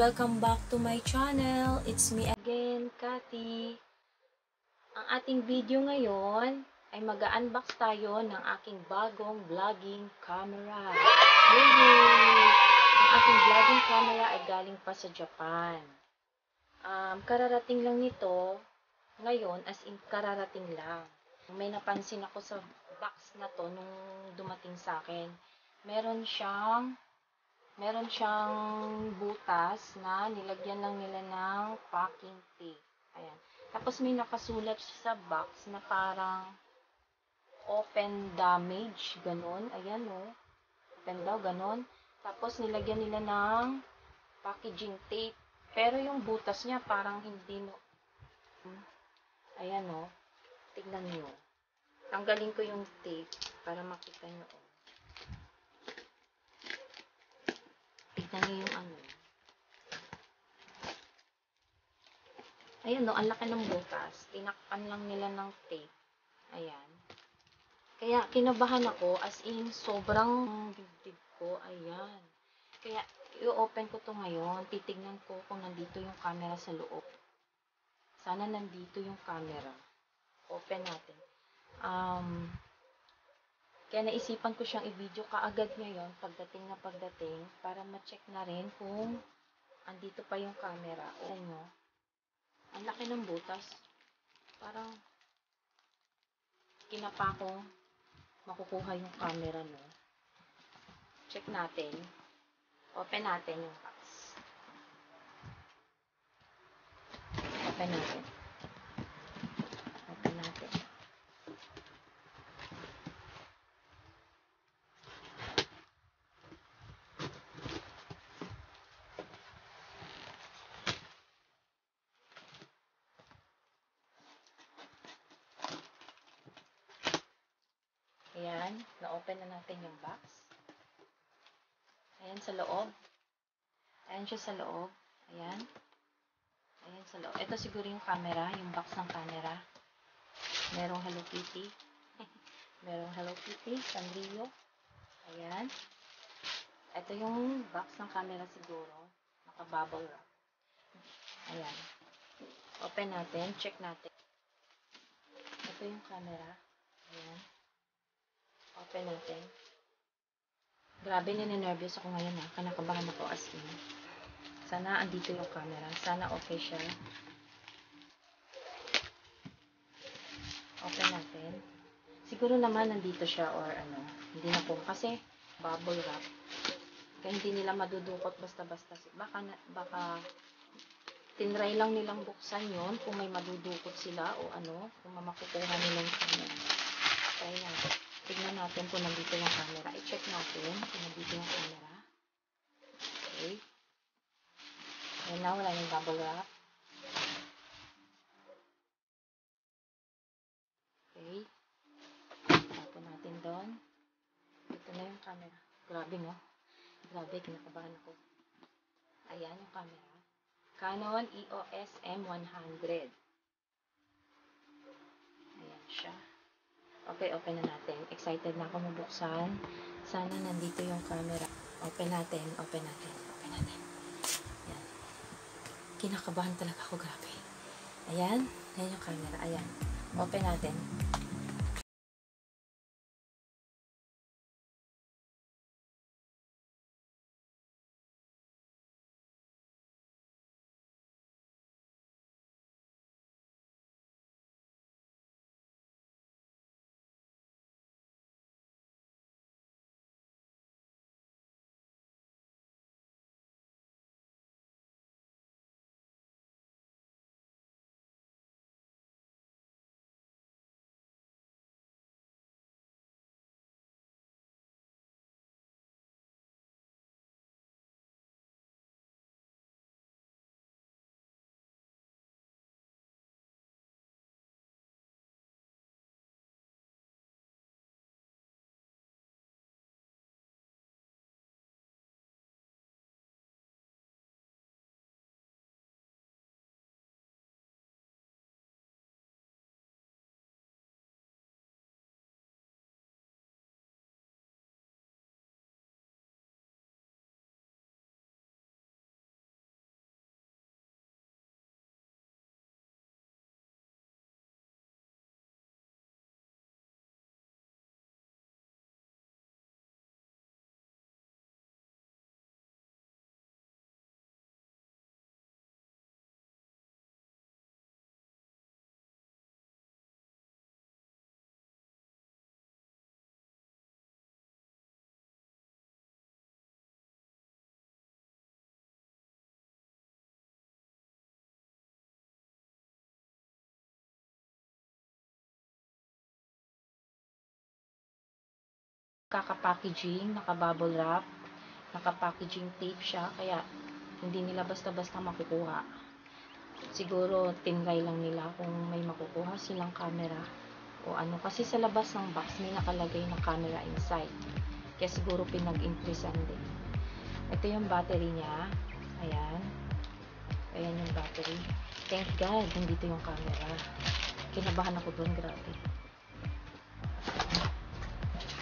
Welcome back to my channel. It's me again, Cathy. Ang ating video ngayon ay mag-unbox tayo ng aking bagong vlogging camera. Yay! Ang aking vlogging camera ay galing pa sa Japan. Kararating lang nito ngayon, as in kararating lang. May napansin ako sa box na to nung dumating sa akin. Meron siyang butas na nilagyan lang nila ng packing tape. Ayan. Tapos may nakasulat sa box na parang open damage, ganun. Ayan o. Open daw, ganun. Tapos nilagyan nila ng packaging tape. Pero yung butas niya parang hindi mo. Ayan o. Tignan nyo. Tanggalin ko yung tape para makita nyo o. Tignan nyo yung ano. Ayan no, ang laki ng butas. Tinakpan lang nila ng tape. Ayan. Kaya kinabahan ako, as in sobrang dibdib ko. Ayan. Kaya i-open ko to ngayon. Titignan ko kung nandito yung camera sa loob. Sana nandito yung camera. Open natin. Kaya naisipan ko siyang i-video kaagad ngayon, pagdating para ma-check na rin kung andito pa yung camera. O nyo, ang laki ng butas. Parang kinapa ko makukuha yung camera, no? Check natin. Open natin yung box. Open natin. Open natin. Ayan, na-open na natin yung box. Ayan sa loob. Ayan siya sa loob. Ayan. Ayan sa loob. Ito siguro yung camera, yung box ng camera. Merong Hello Kitty. Merong Hello Kitty, Sanrio. Ayan. Ito yung box ng camera siguro. Naka-bubble wrap. Ayan. Open natin. Check natin. Ito yung camera. Ayan. Open natin. Grabe, nininervyos ako ngayon ha. Kanakabahan ako as in. Sana andito yung camera. Sana okay siya. Open natin. Siguro naman nandito siya or ano. Hindi na po. Kasi bubble wrap. Kaya hindi nila madudukot basta-basta. Baka tinry lang nilang buksan yon kung may madudukot sila o ano. Kung makukuha nilang camera. Try natin. Tignan natin kung nandito yung camera. I-check natin kung nandito yung camera. Okay. Ayan na, wala yung bubble wrap. Okay. Tapon natin doon. Ito na yung camera. Grabe no? Grabe, kinakabahan ako. Ayan yung camera. CANON EOS M100. Ayan siya. Okay, open na natin. Excited na ako mabuksan. Sana nandito yung camera. Open natin. Open natin. Open natin. Ayan. Kinakabahan talaga ako. Grabe. Ayan. Ayan yung camera. Ayan. Open natin. Kaka-packaging, naka-bubble wrap, naka-packaging tape siya, kaya hindi nila basta-basta makukuha. Siguro tinry lang nila kung may makukuha silang camera o ano, kasi sa labas ng box may nakalagay na camera inside, kaya siguro pinag-impresan din. Ito yung battery niya, ayan, ayan yung battery. Thank God nandito yung camera, kinabahan ako doon, grabe.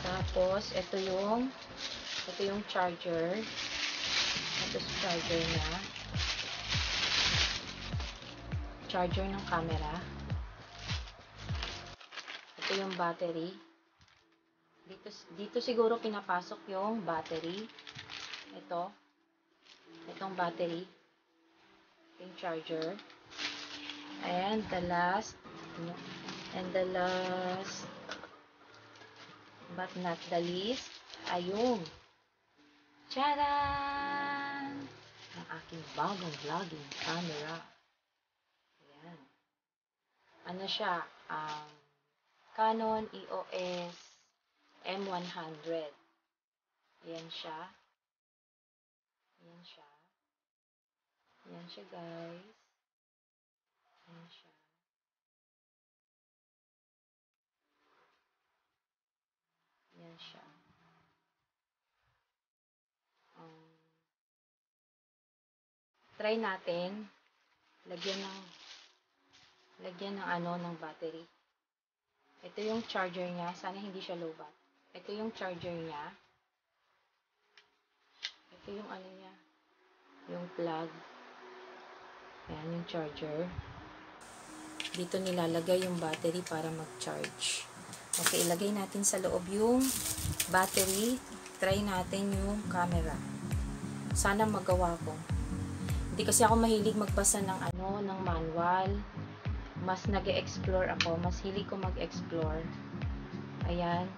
Tapos ito yung charger, ito yung charger niya, charger ng camera. Ito yung battery. Dito siguro pinapasok yung battery. Itong battery. Yung charger. And the last but not the least, ayun. Tcharan! Ang aking bagong vlogging camera. Ayan. Ano siya? Canon EOS M100. Ayan siya. Ayan siya. Ayan siya, guys. Ayan siya. Ayan siya. Try natin. Lagyan ng battery. Ito yung charger niya. Sana hindi siya lowbat. Ito yung charger niya. Ito yung ano niya. Yung plug. Ayan yung charger. Dito nilalagay yung battery para mag-charge. Okay, ilagay natin sa loob yung battery. Try natin yung camera. Sana magawa ko. Hindi kasi ako mahilig magbasa ng ng manual. Mas nag-e-explore ako. Mas hilig ko mag-explore. Ayan.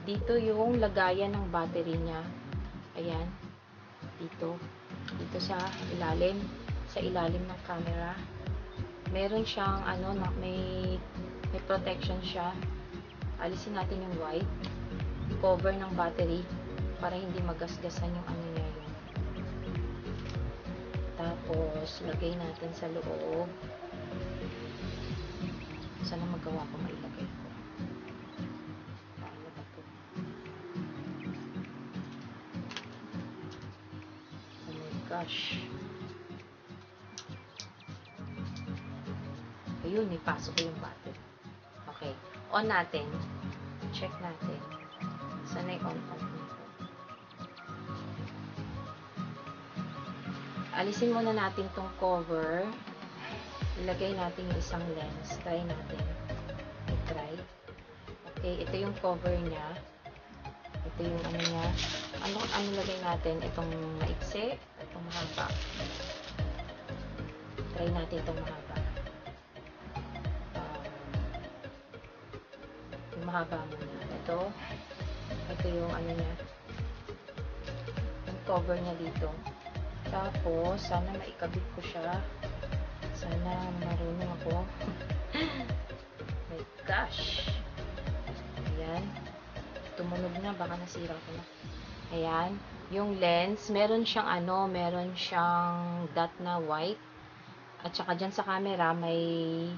Dito yung lagayan ng battery niya. Ayan. Dito. Dito sa ilalim. Sa ilalim ng camera. Meron siyang may protection siya. Alisin natin yung white. Cover ng battery. Para hindi magasgasan yung niya yun. Tapos, lagay natin sa loob. Sana magawa ko mailagay ko. Paano ba ito? Oh my gosh. Ayun, ipasok ko yung battery. Okay. On natin. Check natin. Sana i-on-off nito. Alisin muna natin tong cover. Ilagay natin yung isang lens. Try natin. I-try. Okay, ito yung cover niya. Ito yung niya. Ano lagay natin? Itong maiksi, itong mahaba. Try natin itong mahaba. Yung mahaba muna. Ito yung niya. Yung cover niya dito. Tapos, sana maikabit ko siya. Sana marunong ako. My gosh. Ayan. Tumunog na. Baka nasira ko na. Ayan. Yung lens, meron siyang dot na white. At saka dyan sa camera, may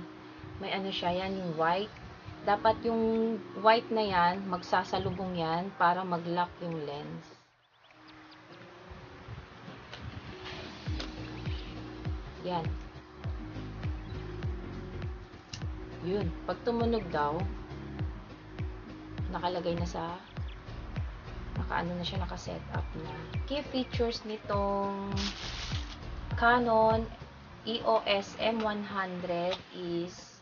siya yan, yung white. Dapat yung white na yan, magsasalubong yan para mag-lock yung lens. Yan. Yun. Pag tumunog daw, nakalagay na sa naka-set up na. Key features nitong Canon EOS M100 is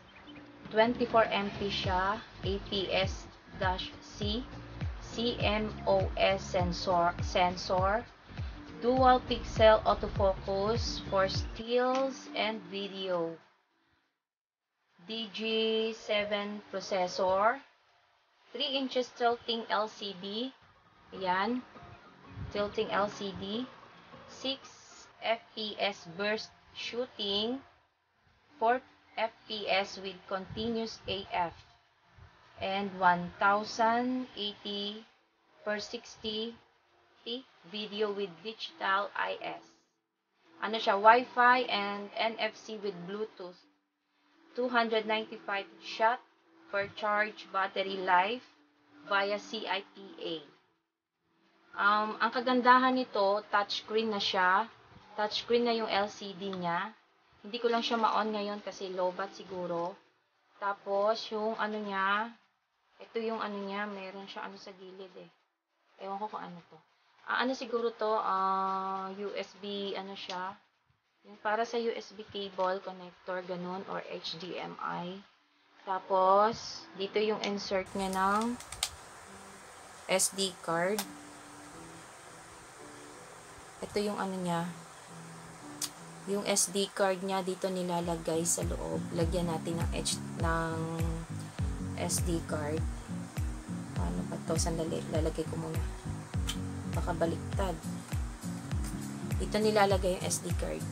24 MP siya, APS-C, CMOS sensor, dual pixel autofocus for stills and video, DG7 processor, 3 inches tilting LCD, ayan, tilting LCD, 6 FPS burst shooting, 4 FPS with continuous AF, and 1080 per 60 video with digital IS. Ano siya, Wi-Fi and NFC with Bluetooth. 295 shot per charge battery life via CIPA. Ang kagandahan nito, touchscreen na siya. Touchscreen na yung LCD niya. Hindi ko lang siya ma-on ngayon kasi lowbat siguro. Tapos, yung ano niya, ito yung ano niya, meron siya ano sa gilid eh. Ewan ko kung ano to. Ano siguro to, USB, ano siya. Yung para sa USB cable, connector, ganun, or HDMI. Tapos, dito yung insert niya ng SD card. Ito yung ano niya. Yung SD card niya, dito nilalagay sa loob. Lagyan natin ng SD card. Paano ba ito? Sandali, lalagay ko muna. Baka baliktad. Dito nilalagay yung SD card.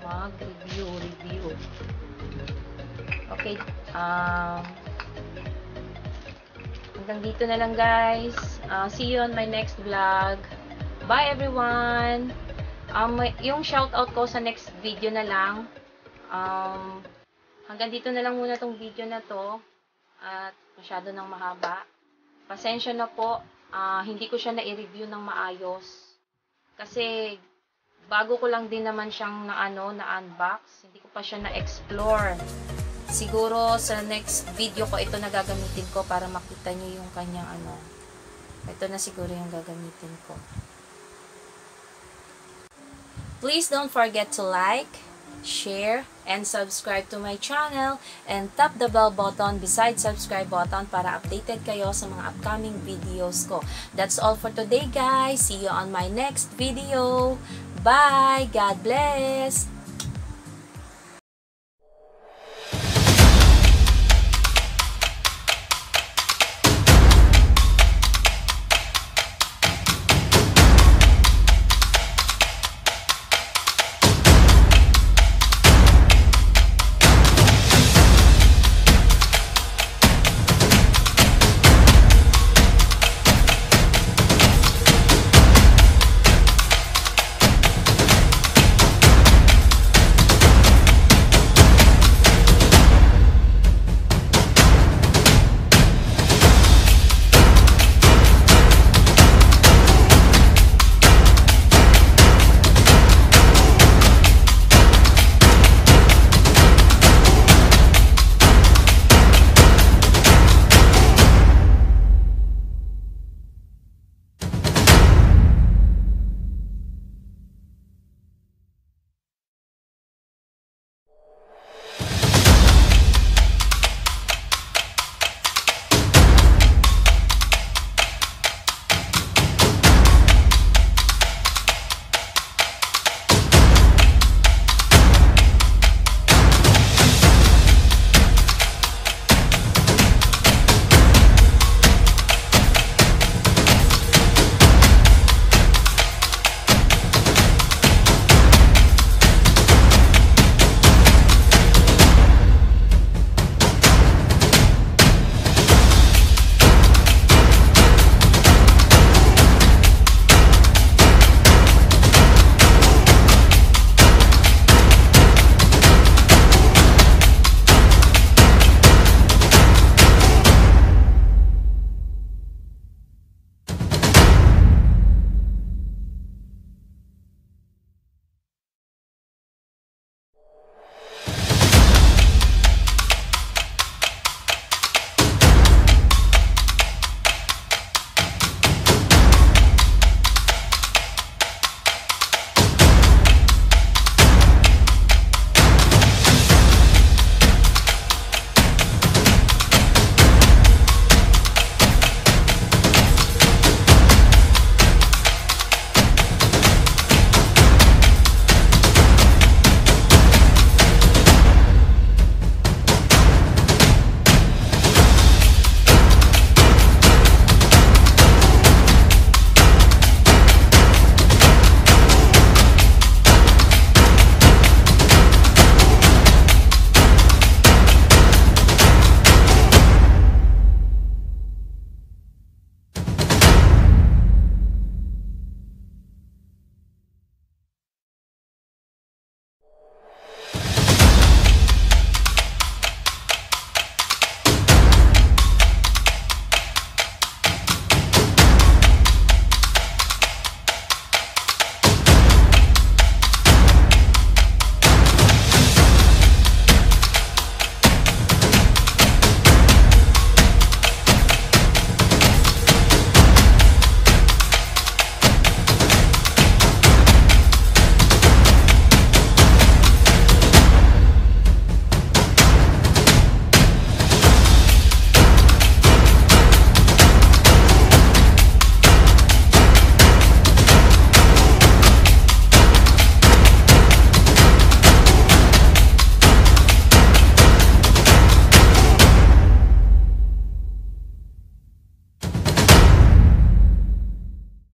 Mag-review. Okay, hanggang dito na lang guys. See you on my next vlog. Bye everyone! Yung shoutout ko sa next video na lang. Hanggang dito na lang muna tong video na to. At masyado nang mahaba. Pasensya na po. Hindi ko siya na-review ng maayos. Kasi bago ko lang din naman siyang na-unbox. Hindi ko pa siya na-explore. Siguro sa next video ko ito na gagamitin ko para makita nyo yung kanyang Ito na siguro yung gagamitin ko. Please don't forget to like, share, and subscribe to my channel. And tap the bell button beside subscribe button para updated kayo sa mga upcoming videos ko. That's all for today guys. See you on my next video. Bye! God bless!